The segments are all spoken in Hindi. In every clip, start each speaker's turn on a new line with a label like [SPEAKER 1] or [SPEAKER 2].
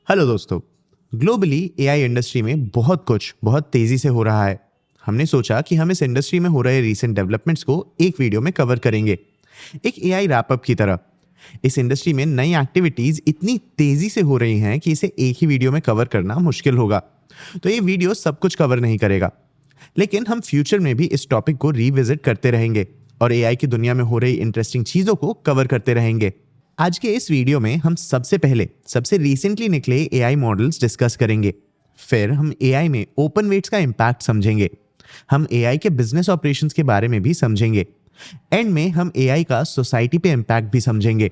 [SPEAKER 1] हेलो दोस्तों। ग्लोबली एआई इंडस्ट्री में बहुत कुछ बहुत तेजी से हो रहा है। हमने सोचा कि हम इस इंडस्ट्री में हो रहे रीसेंट डेवलपमेंट्स को एक वीडियो में कवर करेंगे, एक एआई रैपअप की तरह। इस इंडस्ट्री में नई एक्टिविटीज इतनी तेजी से हो रही हैं कि इसे एक ही वीडियो में कवर करना मुश्किल होगा। तो ये वीडियो सब कुछ कवर नहीं करेगा, लेकिन हम फ्यूचर में भी इस टॉपिक को रिविजिट करते रहेंगे और एआई की दुनिया में हो रही इंटरेस्टिंग चीजों को कवर करते रहेंगे। आज के इस वीडियो में हम सबसे रिसेंटली निकले एआई मॉडल्स डिस्कस करेंगे। फिर हम एआई में ओपन वेट्स का इम्पैक्ट समझेंगे। हम एआई के बिजनेस ऑपरेशंस के बारे में भी समझेंगे। एंड में हम एआई का सोसाइटी पे इम्पैक्ट भी समझेंगे।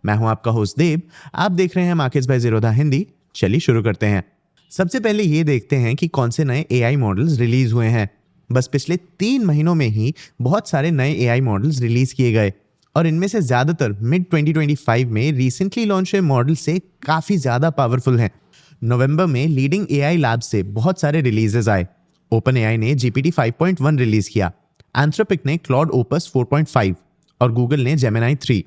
[SPEAKER 1] मैं हूं आपका होस्ट देव, आप देख रहे हैं मार्केट्स बाय ज़ीरोधा हिंदी। चलिए शुरू करते हैं। सबसे पहले ये देखते हैं कि कौन से नए एआई मॉडल्स रिलीज हुए हैं। बस पिछले 3 महीनों में ही बहुत सारे नए एआई मॉडल्स रिलीज किए गए और इनमें से ज्यादातर मिड 2025 में रिसेंटली लॉन्च हुए मॉडल से काफी ज्यादा पावरफुल हैं। नवंबर में लीडिंग एआई लैब से बहुत सारे रिलीजेस आए। ओपन एआई ने GPT 5.1 रिलीज किया, एंथ्रोपिक ने क्लॉड ओपस 4.5 और गूगल ने जेमिनी 3।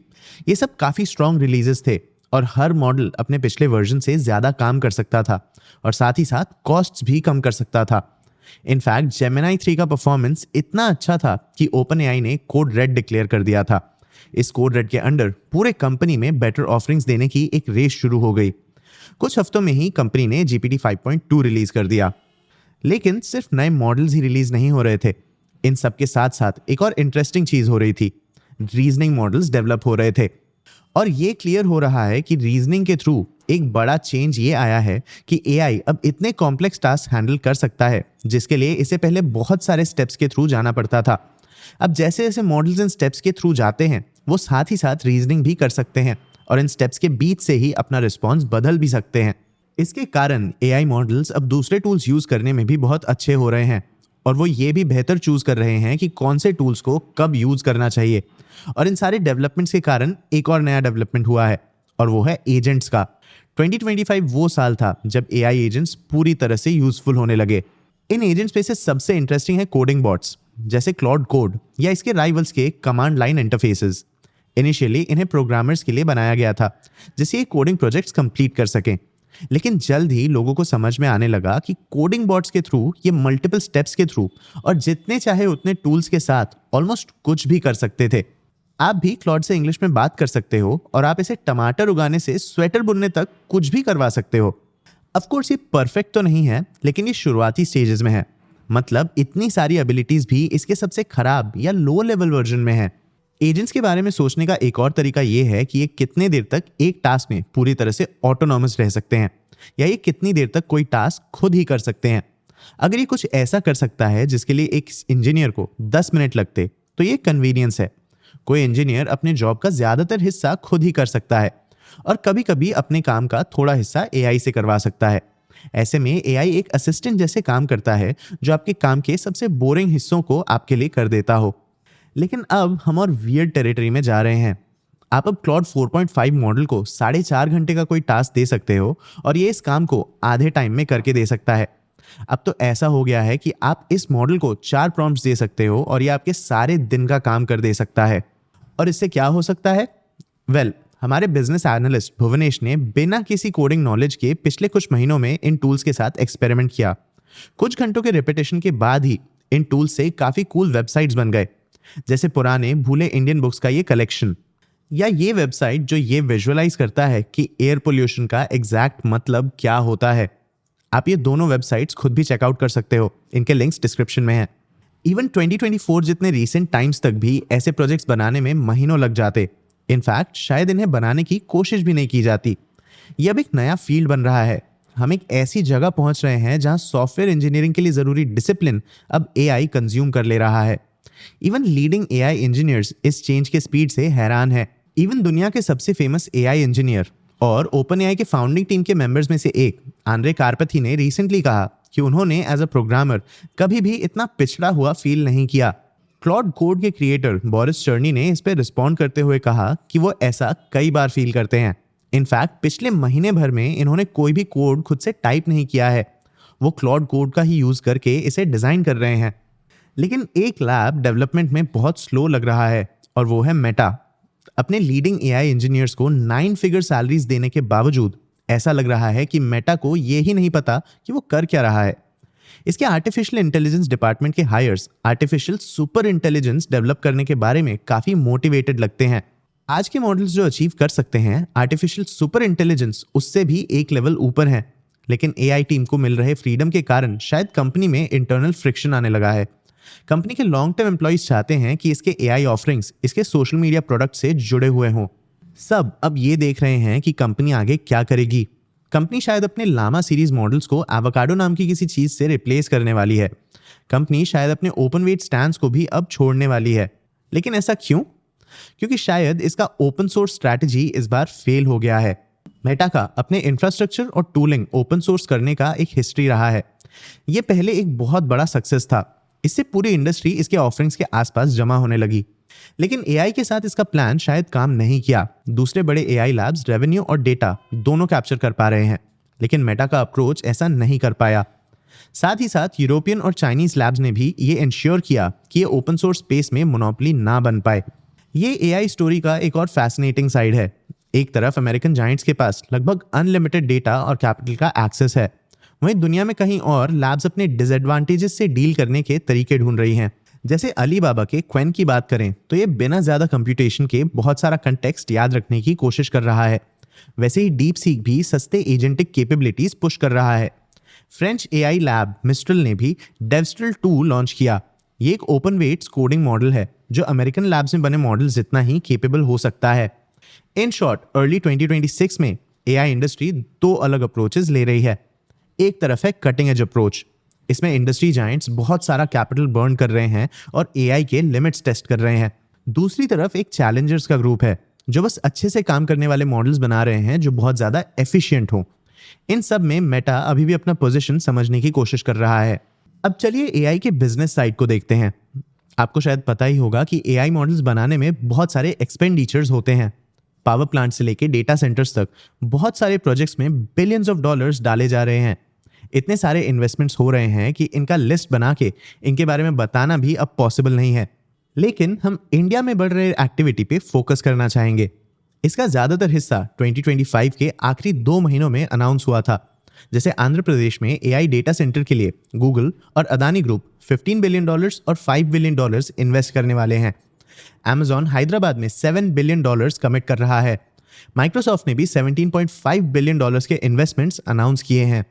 [SPEAKER 1] ये सब काफी स्ट्रॉन्ग रिलीजेस थे और हर मॉडल अपने पिछले वर्जन से ज्यादा काम कर सकता था और साथ ही साथ कॉस्ट्स भी कम कर सकता था। इनफैक्ट जेमिनी 3 का परफॉर्मेंस इतना अच्छा था कि ओपन एआई ने कोड रेड डिक्लेयर कर दिया था। इस कोड रेड के अंडर पूरे कंपनी में बेटर ऑफरिंग्स देने की एक रेस शुरू हो गई। कुछ हफ्तों में ही कंपनी ने GPT 5.2 रिलीज कर दिया। लेकिन सिर्फ नए मॉडल्स ही रिलीज नहीं हो रहे थे, इन सब के साथ साथ एक और इंटरेस्टिंग चीज हो रही थी। रीजनिंग मॉडल्स डेवलप हो रहे थे और ये क्लियर हो रहा है कि रीजनिंग के थ्रू एक बड़ा चेंज ये आया है कि एआई अब इतने कॉम्प्लेक्स टास्क हैंडल कर सकता है जिसके लिए इसे पहले बहुत सारे स्टेप्स के थ्रू जाना पड़ता था। अब जैसे जैसे मॉडल्स इन स्टेप्स के थ्रू जाते हैं वो साथ ही साथ रीजनिंग भी कर सकते हैं और इन स्टेप्स के बीच से ही अपना रिस्पॉन्स बदल भी सकते हैं। इसके कारण एआई मॉडल्स अब दूसरे टूल्स यूज करने में भी बहुत अच्छे हो रहे हैं और वो ये भी बेहतर चूज कर रहे हैं कि कौन से टूल्स को कब यूज करना चाहिए। और इन सारे डेवलपमेंट्स के कारण एक और नया डेवलपमेंट हुआ है और वो है एजेंट्स का। 2025 वो साल था जब एआई एजेंट्स पूरी तरह से यूजफुल होने लगे। इन एजेंट्स में से सबसे इंटरेस्टिंग है कोडिंग बॉट्स जैसे क्लॉड कोड या इसके राइवल्स के कमांड लाइन इंटरफेसेस। इनिशियली इन्हें प्रोग्रामर्स के लिए बनाया गया था जिससे ये कोडिंग प्रोजेक्ट्स कंप्लीट कर सकें, लेकिन जल्द ही लोगों को समझ में आने लगा कि कोडिंग बॉट्स के थ्रू ये मल्टीपल स्टेप्स के थ्रू और जितने चाहे उतने टूल्स के साथ ऑलमोस्ट कुछ भी कर सकते थे। आप भी क्लॉड से इंग्लिश में बात कर सकते हो और आप इसे टमाटर उगाने से स्वेटर बुनने तक कुछ भी करवा सकते हो। ऑफ कोर्स ये परफेक्ट तो नहीं है, लेकिन ये शुरुआती स्टेजेस में है। मतलब इतनी सारी एबिलिटीज भी इसके सबसे खराब या लो लेवल वर्जन में है। एजेंट्स के बारे में सोचने का एक और तरीका ये है कि ये कितने देर तक एक टास्क में पूरी तरह से ऑटोनॉमस रह सकते हैं या ये कितनी देर तक कोई टास्क खुद ही कर सकते हैं। अगर ये कुछ ऐसा कर सकता है जिसके लिए एक इंजीनियर को 10 मिनट लगते तो ये कन्वीनियंस है। कोई इंजीनियर अपने जॉब का ज्यादातर हिस्सा खुद ही कर सकता है और कभी कभी अपने काम का थोड़ा हिस्सा एआई से करवा सकता है। ऐसे में एआई एक असिस्टेंट जैसे काम करता है जो आपके काम के सबसे बोरिंग हिस्सों को आपके लिए कर देता हो। लेकिन अब हम और वियर्ड टेरिटरी में जा रहे हैं। आप अब क्लॉड 4.5 मॉडल को 4.5 घंटे का कोई टास्क दे सकते हो और ये इस काम को आधे टाइम में करके दे सकता है। अब तो ऐसा हो गया है कि आप इस मॉडल को 4 प्रॉम्प्ट्स दे सकते हो और ये आपके सारे दिन का काम कर दे सकता है। और इससे क्या हो सकता है? हमारे बिजनेस एनालिस्ट भुवनेश ने बिना किसी कोडिंग नॉलेज के पिछले कुछ महीनों में इन टूल्स के साथ एक्सपेरिमेंट किया। कुछ घंटों के रिपीटेशन के बाद ही इन टूल्स से काफी कूल वेबसाइट्स बन गए, जैसे पुराने भूले इंडियन बुक्स का ये कलेक्शन या ये वेबसाइट जो ये विजुअलाइज करता है कि एयर पोल्यूशन का एग्जैक्ट मतलब क्या होता है। आप ये दोनों वेबसाइट्स खुद भी चेकआउट कर सकते हो, इनके लिंक्स डिस्क्रिप्शन में हैं। इवन 2024 जितने रीसेंट टाइम्स तक भी ऐसे प्रोजेक्ट्स बनाने में महीनों लग जाते। इनफैक्ट शायद इन्हें बनाने की कोशिश भी नहीं की जाती। ये अब एक नया फील्ड बन रहा है। हम एक ऐसी जगह पहुंच रहे हैं जहां सॉफ्टवेयर इंजीनियरिंग के लिए जरूरी डिसिप्लिन अब एआई कंज्यूम कर ले रहा है। इवन लीडिंग एआई इंजीनियर्स इस चेंज के स्पीड से हैरान है। इवन दुनिया के सबसे फेमस एआई इंजीनियर और ओपन एआई के फाउंडिंग टीम के मेंबर्स में से एक आंद्रे कारपथी ने रिसेंटली कहा कि उन्होंने एज अ प्रोग्रामर कभी भी इतना पिछड़ा हुआ फील नहीं किया। क्लॉड कोड के क्रिएटर बोरिस चर्नी ने इस पर रिस्पॉन्ड करते हुए कहा कि वो ऐसा कई बार फील करते हैं। इनफैक्ट पिछले महीने भर में इन्होंने कोई भी कोड खुद से टाइप नहीं किया है, वो क्लॉड कोड का ही यूज करके इसे डिजाइन कर रहे हैं। लेकिन एक लैब डेवलपमेंट में बहुत स्लो लग रहा है और वो है मेटा। अपने लीडिंग एआई इंजीनियर्स को 9 फिगर सैलरीज देने के बावजूद ऐसा लग रहा है कि मेटा को ये ही नहीं पता कि वो कर क्या रहा है। इसके आर्टिफिशियल इंटेलिजेंस डिपार्टमेंट के hires artificial super intelligence develop करने के बारे में काफी मोटिवेटेड लगते हैं। आज के मॉडल्स जो अचीव कर सकते हैं आर्टिफिशियल सुपर इंटेलिजेंस उससे भी एक लेवल ऊपर है, लेकिन एआई टीम को मिल रहे फ्रीडम के कारण शायद कंपनी में इंटरनल फ्रिक्शन आने लगा है। कंपनी के लॉन्ग टर्म एम्प्लॉइज चाहते हैं कि इसके एआई ऑफरिंग्स इसके सोशल मीडिया प्रोडक्ट से जुड़े हुए हों। सब अब ये देख रहे हैं कि कंपनी आगे क्या करेगी। कंपनी शायद अपने लामा सीरीज मॉडल्स को एवोकाडो नाम की किसी चीज से रिप्लेस करने वाली है। कंपनी शायद अपने ओपन वेट स्टैंड्स को भी अब छोड़ने वाली है। लेकिन ऐसा क्यों? क्योंकि शायद इसका ओपन सोर्स स्ट्रैटेजी इस बार फेल हो गया है। मेटा का अपने इंफ्रास्ट्रक्चर और टूलिंग ओपन सोर्स करने का एक हिस्ट्री रहा है। यह पहले एक बहुत बड़ा सक्सेस था। इससे पूरी इंडस्ट्री इसके ऑफरिंग्स के आसपास जमा होने लगी। लेकिन एआई के साथ इसका प्लान शायद काम नहीं किया। दूसरे बड़े एआई लैब्स रेवेन्यू और डेटा दोनों कैप्चर कर पा रहे हैं, लेकिन मेटा का अप्रोच ऐसा नहीं कर पाया। साथ ही साथ यूरोपियन और चाइनीज लैब्स ने भी ये इंश्योर किया कि ये ओपन सोर्स स्पेस में मोनोपोली ना बन पाए। ये एआई स्टोरी का एक और फैसिनेटिंग साइड है। एक तरफ अमेरिकन जायंट्स के पास लगभग अनलिमिटेड डेटा और कैपिटल का एक्सेस है, वहीं दुनिया में कहीं और लैब्स अपने डिसएडवांटेजेस से डील करने के तरीके ढूंढ रही हैं। जैसे अलीबाबा के क्वेन की बात करें तो ये बिना ज्यादा कंप्यूटेशन के बहुत सारा कंटेक्स्ट याद रखने की कोशिश कर रहा है। वैसे ही डीप सीक भी सस्ते एजेंटिक कैपेबिलिटीज पुश कर रहा है। फ्रेंच एआई लैब मिस्ट्रल ने भी डेवस्ट्रल 2 लॉन्च किया। ये एक ओपन वेट्स कोडिंग मॉडल है जो अमेरिकन लैब्स में बने मॉडल जितना ही केपेबल हो सकता है। इन शॉर्ट, अर्ली 2026 में एआई इंडस्ट्री 2 अलग अप्रोचेस ले रही है। एक तरफ है कटिंग एज अप्रोच। इसमें इंडस्ट्री जायंट्स बहुत सारा कैपिटल बर्न कर रहे हैं और एआई के लिमिट्स टेस्ट कर रहे हैं। दूसरी तरफ एक चैलेंजर्स का ग्रुप है जो बस अच्छे से काम करने वाले मॉडल्स बना रहे हैं जो बहुत ज्यादा एफिशिएंट हो। इन सब में मेटा अभी भी अपना पोजीशन समझने की कोशिश कर रहा है। अब चलिए एआई के बिजनेस साइड को देखते हैं। आपको शायद पता ही होगा कि एआई मॉडल्स बनाने में बहुत सारे एक्सपेंडिचर्स होते हैं। पावर प्लांट से लेके डेटा सेंटर्स तक बहुत सारे प्रोजेक्ट्स में बिलियंस ऑफ डॉलर्स डाले जा रहे हैं। इतने सारे इन्वेस्टमेंट्स हो रहे हैं कि इनका लिस्ट बना के इनके बारे में बताना भी अब पॉसिबल नहीं है। लेकिन हम इंडिया में बढ़ रहे एक्टिविटी पे फोकस करना चाहेंगे। इसका ज्यादातर हिस्सा 2025 के आखिरी 2 महीनों में अनाउंस हुआ था। जैसे आंध्र प्रदेश में एआई डेटा सेंटर के लिए गूगल और अदानी ग्रुप $15 बिलियन और $5 बिलियन इन्वेस्ट करने वाले हैं। Amazon हैदराबाद में $7 बिलियन कमिट कर रहा है। माइक्रोसॉफ्ट ने भी $17.5 बिलियन के इन्वेस्टमेंट्स अनाउंस किए हैं।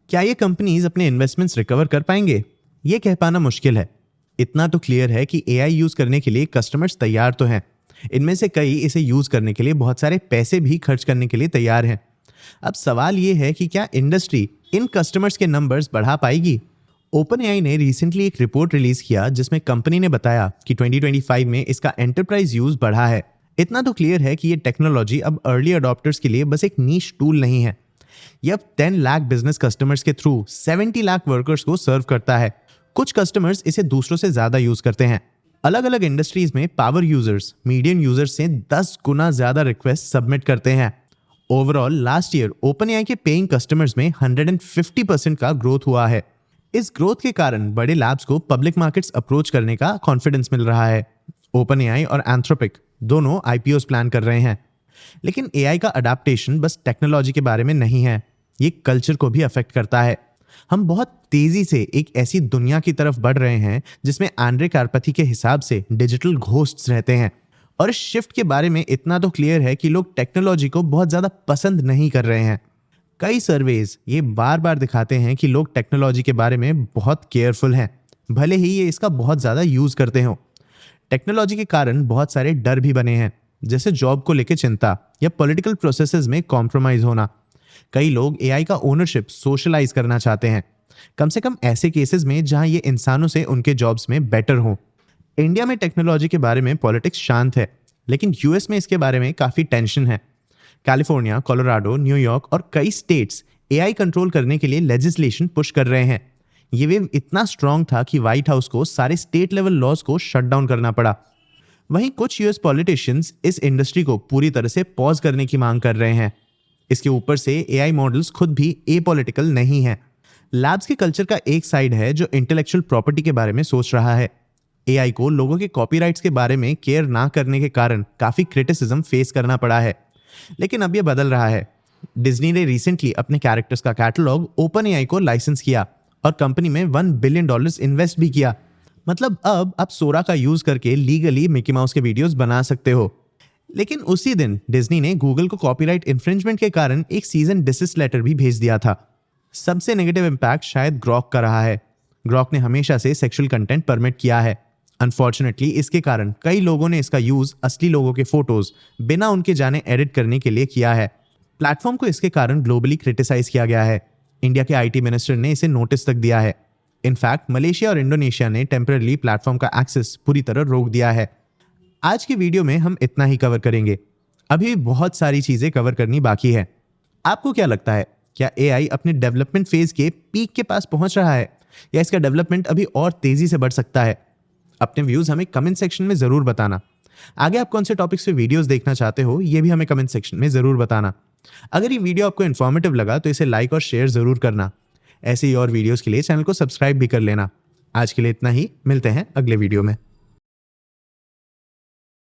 [SPEAKER 1] क्या ये कंपनीज अपने इन्वेस्टमेंट्स रिकवर कर पाएंगे? ये कह पाना मुश्किल है। इतना तो क्लियर है कि एआई यूज करने के लिए कस्टमर्स तैयार तो हैं। इनमें से कई इसे यूज करने के लिए बहुत सारे पैसे भी खर्च करने के लिए तैयार हैं। अब सवाल ये है कि क्या इंडस्ट्री इन कस्टमर्स के नंबर्स बढ़ा पाएगी? ओपन एआई ने रिसेंटली एक रिपोर्ट रिलीज किया जिसमें कंपनी ने बताया कि 2025 में इसका एंटरप्राइज यूज बढ़ा है। इतना तो क्लियर है कि ये टेक्नोलॉजी अब अर्ली अडॉप्टर्स के लिए बस एक नीश टूल नहीं है। ये अब 10 लाख बिजनेस कस्टमर्स के थ्रू 70 लाख वर्कर्स को सर्व करता है। कुछ कस्टमर्स इसे दूसरों से ज्यादा यूज करते हैं। अलग अलग इंडस्ट्रीज में पावर यूजर्स मीडियम यूजर्स से 10 गुना ज्यादा रिक्वेस्ट सबमिट करते हैं। Overall last year open AI के पेइंग कस्टमर्स में 150% का ग्रोथ हुआ है। इस ग्रोथ के कारण बड़े लैब्स को पब्लिक मार्केट्स अप्रोच करने का कॉन्फिडेंस मिल रहा है। ओपन एआई और एंथ्रोपिक दोनों आईपीओस प्लान कर रहे हैं। लेकिन एआई का अडेप्टेशन बस टेक्नोलॉजी के बारे में नहीं है, ये कल्चर को भी अफेक्ट करता है। हम बहुत तेजी से एक ऐसी दुनिया की तरफ बढ़ रहे हैं जिसमें आंड्रे कारपथी के हिसाब से डिजिटल घोस्ट्स रहते हैं। और इस शिफ्ट के बारे में इतना तो क्लियर है कि लोग टेक्नोलॉजी को बहुत ज्यादा पसंद नहीं कर रहे हैं। कई सर्वेज ये बार बार दिखाते हैं कि लोग टेक्नोलॉजी के बारे में बहुत केयरफुल हैं, भले ही ये इसका बहुत ज्यादा यूज करते हो। टेक्नोलॉजी के कारण बहुत सारे डर भी बने हैं, जैसे जॉब को लेकर चिंता या पॉलिटिकल प्रोसेसेस में कॉम्प्रोमाइज होना। कई लोग एआई का ओनरशिप सोशलाइज करना चाहते हैं, कम से कम ऐसे केसेस में जहां ये इंसानों से उनके जॉब्स में बेटर हो। इंडिया में टेक्नोलॉजी के बारे में पॉलिटिक्स शांत है, लेकिन यूएस में इसके बारे में काफी टेंशन है। कैलिफोर्निया, कोलोराडो, न्यूयॉर्क और कई स्टेट्स एआई कंट्रोल करने के लिए लेजिस्लेशन पुश कर रहे हैं। ये वेव इतना स्ट्रांग था कि व्हाइट हाउस को सारे स्टेट लेवल लॉज को शट डाउन करना पड़ा। वहीं कुछ यूएस पॉलिटिशियंस इस इंडस्ट्री को पूरी तरह से पॉज करने की मांग कर रहे हैं। इसके ऊपर से एआई मॉडल्स खुद भी एपॉलिटिकल नहीं है। लैब्स के कल्चर का एक साइड है जो इंटेलेक्चुअल प्रॉपर्टी के बारे में सोच रहा है। एआई को लोगों के कॉपीराइट्स के बारे में केयर ना करने के कारण काफी क्रिटिसिज्म फेस करना पड़ा है, लेकिन अब यह बदल रहा है। डिज्नी ने रिसेंटली अपने कैरेक्टर्स का कैटलॉग ओपन एआई को लाइसेंस किया और कंपनी में $1 बिलियन इन्वेस्ट भी किया। मतलब अब आप सोरा का यूज करके लीगली मिकी माउस के वीडियोस बना सकते हो। लेकिन उसी दिन डिज्नी ने गूगल को कॉपीराइट इन्फ्रिंजमेंट के कारण एक सीजन डिसिस लेटर भी भेज दिया था। सबसे नेगेटिव इम्पैक्ट शायद ग्रॉक का रहा है। ग्रॉक ने हमेशा से सेक्सुअल कंटेंट परमिट किया है। अनफॉर्चुनेटली इसके कारण कई लोगों ने इसका यूज असली लोगों के फोटोज बिना उनके जाने एडिट करने के लिए किया है। प्लेटफॉर्म को इसके कारण ग्लोबली क्रिटिसाइज किया गया है। इंडिया के आईटी मिनिस्टर ने इसे नोटिस तक दिया है। इनफैक्ट मलेशिया और इंडोनेशिया ने टेम्पररी प्लेटफॉर्म का एक्सेस पूरी तरह रोक दिया है। आज की वीडियो में हम इतना ही कवर करेंगे। अभी भी बहुत सारी चीजें कवर करनी बाकी है। आपको क्या लगता है, क्या एआई अपने डेवलपमेंट फेज के पीक के पास पहुंच रहा है या इसका डेवलपमेंट अभी और तेजी से बढ़ सकता है? अपने व्यूज हमें कमेंट सेक्शन में जरूर बताना। आगे आप कौन से टॉपिक्स पे वीडियोस देखना चाहते हो ये भी हमें कमेंट सेक्शन में जरूर बताना। अगर ये वीडियो आपको इन्फॉर्मेटिव लगा तो इसे लाइक और शेयर जरूर करना। ऐसे ही और वीडियोस के लिए चैनल को सब्सक्राइब भी कर लेना। आज के लिए इतना ही, मिलते हैं अगले वीडियो में।